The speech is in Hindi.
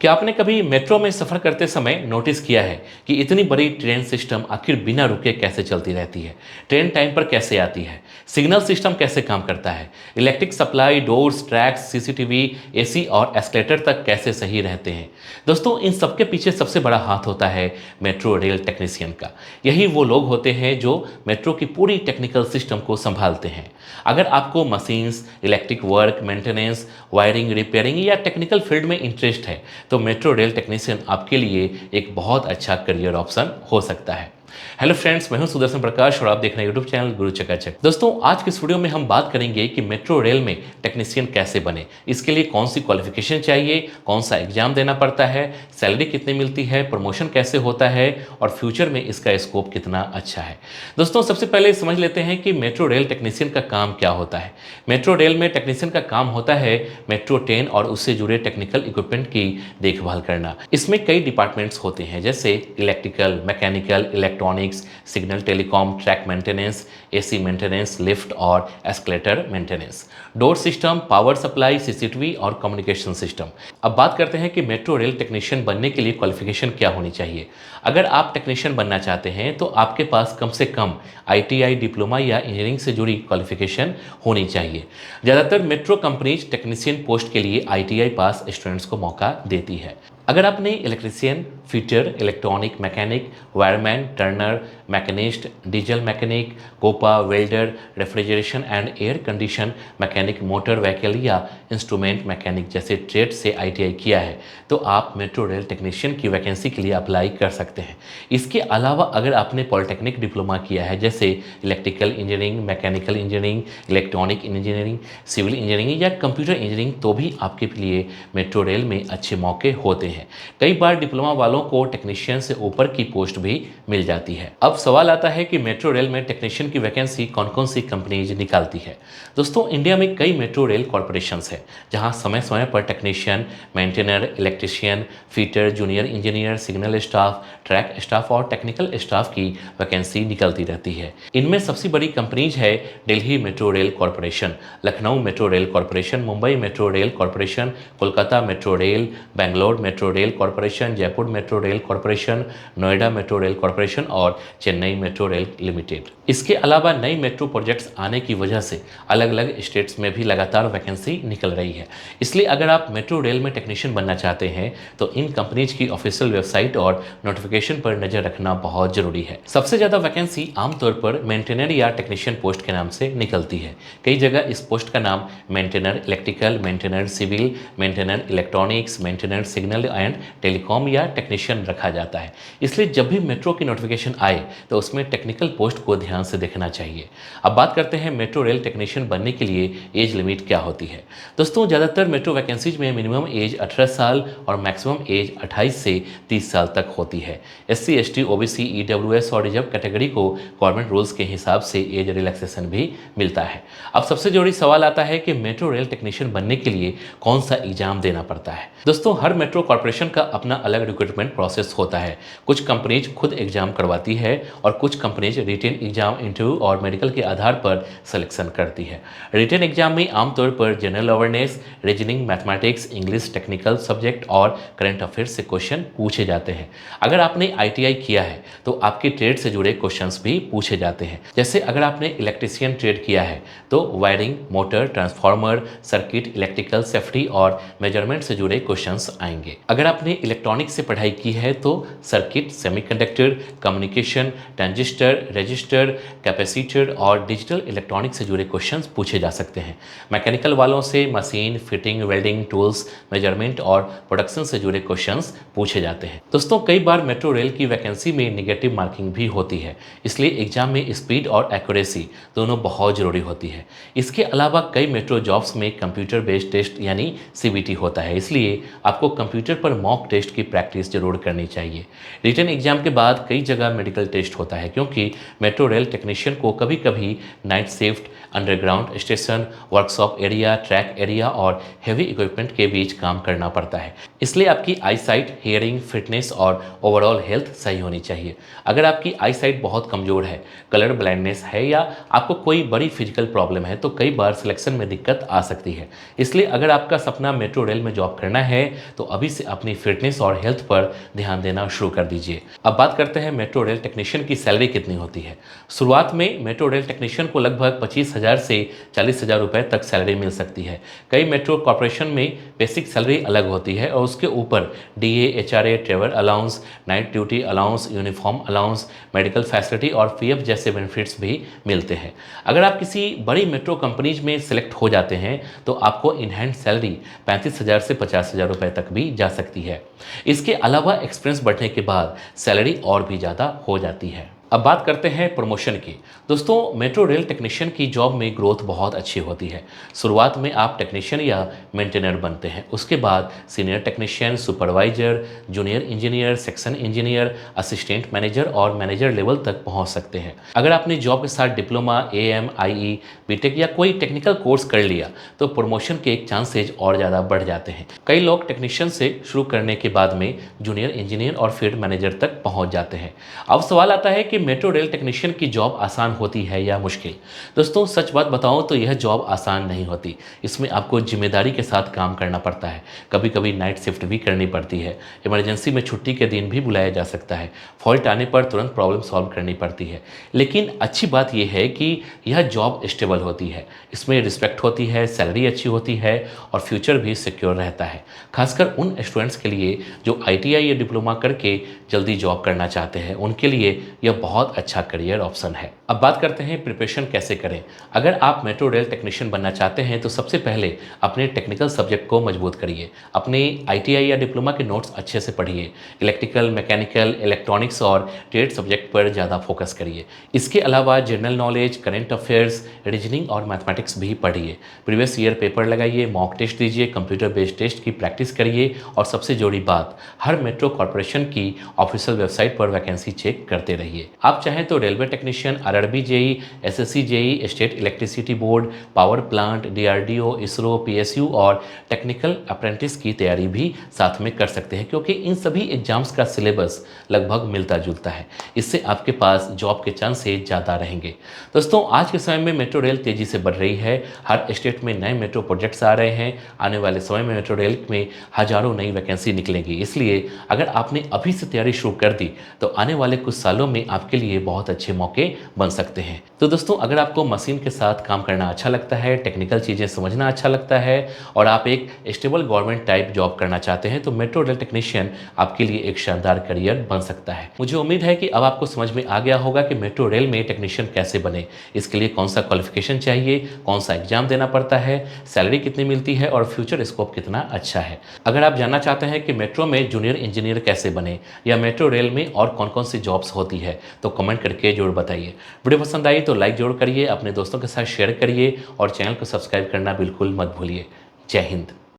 क्या आपने कभी मेट्रो में सफ़र करते समय नोटिस किया है कि इतनी बड़ी ट्रेन सिस्टम आखिर बिना रुके कैसे चलती रहती है? ट्रेन टाइम पर कैसे आती है? सिग्नल सिस्टम कैसे काम करता है? Electric supply, doors, tracks, CCTV, AC और एस्केलेटर तक कैसे सही रहते हैं? दोस्तों, इन सबके पीछे सबसे बड़ा हाथ होता है मेट्रो रेल टेक्नीशियन का। यही वो लोग होते हैं जो मेट्रो की पूरी टेक्निकल सिस्टम को संभालते हैं। अगर आपको machines, electric work, maintenance, wiring, repairing या टेक्निकल फील्ड में इंटरेस्ट है तो मेट्रो रेल टेक्नीशियन आपके लिए एक बहुत अच्छा करियर ऑप्शन हो सकता है। हेलो फ्रेंड्स, मैं हूं सुदर्शन प्रकाश और आप देख रहे हैं यूट्यूब चैनल गुरु चकाचक। दोस्तों, आज के इस वीडियो में हम बात करेंगे कि मेट्रो रेल में टेक्नीशियन कैसे बने, इसके लिए कौन सी क्वालिफिकेशन चाहिए, कौन सा एग्जाम देना पड़ता है, सैलरी कितनी मिलती है, प्रमोशन कैसे होता है और फ्यूचर में इसका स्कोप कितना अच्छा है। दोस्तों, सबसे पहले समझ लेते हैं कि मेट्रो रेल टेक्नीशियन का काम क्या होता है। मेट्रो रेल में टेक्नीशियन का काम होता है मेट्रो ट्रेन और उससे जुड़े टेक्निकल इक्विपमेंट की देखभाल करना। इसमें कई डिपार्टमेंट्स होते हैं जैसे electrical, mechanical, electronics, signal telecom, track maintenance, AC maintenance, lift और escalator maintenance, door system, power supply, CCTV और कम्युनिकेशन सिस्टम। अब बात करते हैं कि मेट्रो रेल टेक्नीशियन बनने के लिए क्वालिफिकेशन क्या होनी चाहिए। अगर आप टेक्नीशियन बनना चाहते हैं तो आपके पास कम से कम आईटीआई डिप्लोमा या इंजीनियरिंग से जुड़ी क्वालिफिकेशन होनी चाहिए। ज़्यादातर मेट्रो कंपनीज टेक्नीशियन पोस्ट के लिए आईटीआई पास स्टूडेंट्स को मौका देती है। अगर आपने electrician, fitter, electronic, mechanic, wireman, turner, machinist, diesel mechanic, COPA, welder, refrigeration and air condition mechanic, motor vehicle या इंस्ट्रूमेंट मैकेनिक जैसे ट्रेड से आईटीआई किया है तो आप मेट्रो रेल टेक्नीशियन की वैकेंसी के लिए अप्लाई कर सकते हैं। इसके अलावा अगर आपने पॉलिटेक्निक डिप्लोमा किया है जैसे electrical engineering, mechanical engineering, electronic engineering, civil engineering या कंप्यूटर इंजीनियरिंग तो भी आपके लिए मेट्रो रेल में अच्छे मौके होते हैं। कई बार डिप्लोमा वालों को टेक्नीशियन से ऊपर की पोस्ट भी मिल जाती है। अब सवाल आता है कि मेट्रो रेल में टेक्नीशियन की वैकेंसी कौन कौन सी कंपनीज निकालती है। दोस्तों, इंडिया में कई मेट्रो रेल कॉरपोरेशंस है जहां समय समय पर technician, maintainer, electrician, fitter, junior engineer, signal staff, track staff और टेक्निकल स्टाफ की वैकेंसी निकलती रहती है। इनमें सबसे बड़ी कंपनीज है Delhi metro rail corporation, Lucknow metro rail corporation, Mumbai metro rail corporation, Kolkata metro rail, Bangalore metro rail corporation, Jaipur metro rail corporation, Noida metro rail corporation और चेन्नई मेट्रो रेल लिमिटेड। इसके अलावा नई मेट्रो प्रोजेक्ट्स आने की वजह से अलग अलग स्टेट्स में भी लगातार वैकेंसी निकल रही है। इसलिए अगर आप मेट्रो रेल में टेक्नीशियन बनना चाहते हैं तो इन कंपनीज की ऑफिशियल वेबसाइट और नोटिफिकेशन पर नजर रखना बहुत जरूरी है। सबसे ज़्यादा वैकेंसी आमतौर पर मेंटेनर या टेक्नीशियन पोस्ट के नाम से निकलती है। कई जगह इस पोस्ट का नाम maintainer electrical, maintainer civil, maintainer electronics, maintainer signal and telecom या टेक्नीशियन रखा जाता है। इसलिए जब भी मेट्रो की नोटिफिकेशन आए तो उसमें टेक्निकल पोस्ट को ध्यान से देखना चाहिए। अब बात करते हैं मेट्रो रेल टेक्नीशियन बनने के लिए एज लिमिट क्या होती है। दोस्तों, ज़्यादातर मेट्रो वैकेंसीज में मिनिमम एज 18 साल और मैक्सिमम एज 28 से 30 साल तक होती है। SC, ST, OBC, EWS और रिजर्व कैटेगरी को गवर्नमेंट रूल्स के हिसाब से एज रिलैक्सेशन भी मिलता है। अब सबसे जरूरी सवाल आता है कि मेट्रो रेल टेक्नीशियन बनने के लिए कौन सा एग्जाम देना पड़ता है। दोस्तों, हर मेट्रो कॉर्पोरेशन का अपना अलग रिक्रूटमेंट प्रोसेस होता है। कुछ कंपनीज खुद एग्जाम करवाती है और कुछ कंपनीज रिटेन एग्जाम, इंटरव्यू और मेडिकल के आधार पर सिलेक्शन करती है। रिटेन एग्जाम में आमतौर पर general awareness, reasoning, mathematics, English, technical subject और करंट अफेयर्स से क्वेश्चन पूछे जाते हैं। अगर आपने ITI किया है तो आपके ट्रेड से जुड़े क्वेश्चंस भी पूछे जाते हैं। जैसे अगर आपने इलेक्ट्रीशियन ट्रेड किया है तो wiring, motor, transformer, circuit, electrical, safety और मेजरमेंट से जुड़े क्वेश्चंस आएंगे। अगर आपने इलेक्ट्रॉनिक्स से पढ़ाई की है तो circuit, semiconductor, communication, transistor, register, capacitor और डिजिटल इलेक्ट्रॉनिक्स से जुड़े क्वेश्चंस पूछे जा सकते हैं। मैकेनिकल वालों से machine, fitting, welding, tools, measurement और प्रोडक्शन से जुड़े क्वेश्चंस पूछे जाते हैं। दोस्तों, कई बार मेट्रो रेल की वैकेंसी में निगेटिव मार्किंग भी होती है, इसलिए एग्जाम में स्पीड और एक्यूरेसी दोनों बहुत जरूरी होती है। इसके अलावा कई मेट्रो जॉब्स में कंप्यूटर बेस्ड टेस्ट यानी CBT होता है, इसलिए आपको कंप्यूटर पर मॉक टेस्ट की प्रैक्टिस जरूर करनी चाहिए। रिटन एग्जाम के बाद कई जगह मेडिकल टेस्ट होता है, क्योंकि मेट्रो रेल टेक्नीशियन को कभी कभी night shift, underground station, workshop area, track area और हेवी इक्विपमेंट के बीच काम करना पड़ता है। इसलिए आपकी आई साइट, हियरिंग, फिटनेस और ओवरऑल हेल्थ सही होनी चाहिए। अगर आपकी आई साइट बहुत कमज़ोर है, कलर ब्लाइंडनेस है या आपको कोई बड़ी फिजिकल प्रॉब्लम है तो कई बार सिलेक्शन में दिक्कत आ सकती है। इसलिए अगर आपका सपना मेट्रो रेल में जॉब करना है तो अभी से अपनी फिटनेस और हेल्थ पर ध्यान देना शुरू कर दीजिए। अब बात करते हैं मेट्रो रेल टेक्नीशियन की सैलरी कितनी होती है। शुरुआत में मेट्रो रेल टेक्नीशियन को लगभग 25,000 से 40,000 रुपए तक सैलरी मिल सकती है। कई मेट्रो कॉरपोरेशन में बेसिक सैलरी अलग होती है और उसके ऊपर DA, HRA, travel allowance, night duty allowance, uniform allowance, medical facility और पीएफ जैसे बेनिफिट्स भी मिलते हैं। अगर आप किसी बड़ी मेट्रो कंपनीज में सिलेक्ट हो जाते हैं तो आपको इन हैंड सैलरी 35,000 से 50,000 रुपए तक भी जा सकती है। इसके अलावा एक्सपीरियंस बढ़ने के बाद सैलरी और भी ज़्यादा हो जाती है। अब बात करते हैं प्रमोशन की। दोस्तों, मेट्रो रेल टेक्नीशियन की जॉब में ग्रोथ बहुत अच्छी होती है। शुरुआत में आप टेक्नीशियन या मेंटेनर बनते हैं, उसके बाद senior technician, supervisor, junior engineer, section engineer, assistant manager और मैनेजर लेवल तक पहुंच सकते हैं। अगर आपने जॉब के साथ डिप्लोमा, एएम, आईई, बीटेक या कोई टेक्निकल कोर्स कर लिया तो प्रमोशन के चांसेज और ज़्यादा बढ़ जाते हैं। कई लोग टेक्नीशियन से शुरू करने के बाद में जूनियर इंजीनियर और फील्ड मैनेजर तक पहुंच जाते हैं। अब सवाल आता है कि मेट्रो रेल टेक्नीशियन की जॉब आसान होती है या मुश्किल। दोस्तों, सच बात बताऊं तो यह जॉब आसान नहीं होती। इसमें आपको जिम्मेदारी के साथ काम करना पड़ता है। कभी कभी नाइट शिफ्ट भी करनी पड़ती है। इमरजेंसी में छुट्टी के दिन भी बुलाया जा सकता है। फॉल्ट आने पर तुरंत प्रॉब्लम सॉल्व करनी पड़ती है। लेकिन अच्छी बात यह है कि यह जॉब स्टेबल होती है, इसमें रिस्पेक्ट होती है, सैलरी अच्छी होती है और फ्यूचर भी सिक्योर रहता है। खासकर उन स्टूडेंट्स के लिए जो आईटीआई या डिप्लोमा करके जल्दी जॉब करना चाहते हैं, उनके लिए यह बहुत अच्छा करियर ऑप्शन है। अब बात करते हैं प्रिपरेशन कैसे करें। अगर आप मेट्रो रेल टेक्नीशियन बनना चाहते हैं तो सबसे पहले अपने टेक्निकल सब्जेक्ट को मजबूत करिए। अपने आईटीआई या डिप्लोमा के नोट्स अच्छे से पढ़िए। इलेक्ट्रिकल, मैकेनिकल, इलेक्ट्रॉनिक्स और ट्रेड सब्जेक्ट पर ज़्यादा फोकस करिए। इसके अलावा general knowledge, current affairs, reasoning और मैथमेटिक्स भी पढ़िए। प्रीवियस ईयर पेपर लगाइए, मॉक टेस्ट दीजिए, कंप्यूटर बेस्ड टेस्ट की प्रैक्टिस करिए और सबसे जरूरी बात, हर मेट्रो कॉर्पोरेशन की ऑफिशियल वेबसाइट पर वैकेंसी चेक करते रहिए। आप चाहें तो railway technician, RRB JE, SSC JE, state electricity board, power plant, DRDO, ISRO, PSU और टेक्निकल अप्रेंटिस की तैयारी भी साथ में कर सकते हैं, क्योंकि इन सभी एग्जाम्स का सिलेबस लगभग मिलता जुलता है। इससे आपके पास जॉब के चांसेस ज़्यादा रहेंगे। दोस्तों, आज के समय में मेट्रो रेल तेज़ी से बढ़ रही है। हर स्टेट में नए मेट्रो प्रोजेक्ट्स आ रहे हैं। आने वाले समय में मेट्रो रेल में हज़ारों नई वैकेंसी निकलेंगी। इसलिए अगर आपने अभी से तैयारी शुरू कर दी तो आने वाले कुछ सालों में आपके लिए बहुत अच्छे मौके बन सकते हैं। तो दोस्तों, अगर आपको मशीन के साथ काम करना अच्छा लगता है, टेक्निकल चीज़ें समझना अच्छा लगता है और आप एक स्टेबल गवर्नमेंट टाइप जॉब करना चाहते हैं तो मेट्रो रेल टेक्नीशियन आपके लिए एक शानदार करियर बन सकता है। मुझे उम्मीद है कि अब आपको समझ में आ गया होगा कि मेट्रो रेल में टेक्नीशियन कैसे बने, इसके लिए कौन सा क्वालिफिकेशन चाहिए, कौन सा एग्जाम देना पड़ता है, सैलरी कितनी मिलती है और फ्यूचर स्कोप कितना अच्छा है। अगर आप जानना चाहते हैं कि मेट्रो में जूनियर इंजीनियर कैसे बने या मेट्रो रेल में और कौन कौन सी जॉब्स होती है तो कमेंट करके जरूर बताइए। वीडियो पसंद आई तो लाइक जरूर करिए, अपने दोस्तों के साथ शेयर करिए और चैनल को सब्सक्राइब करना बिल्कुल मत भूलिए। जय हिंद।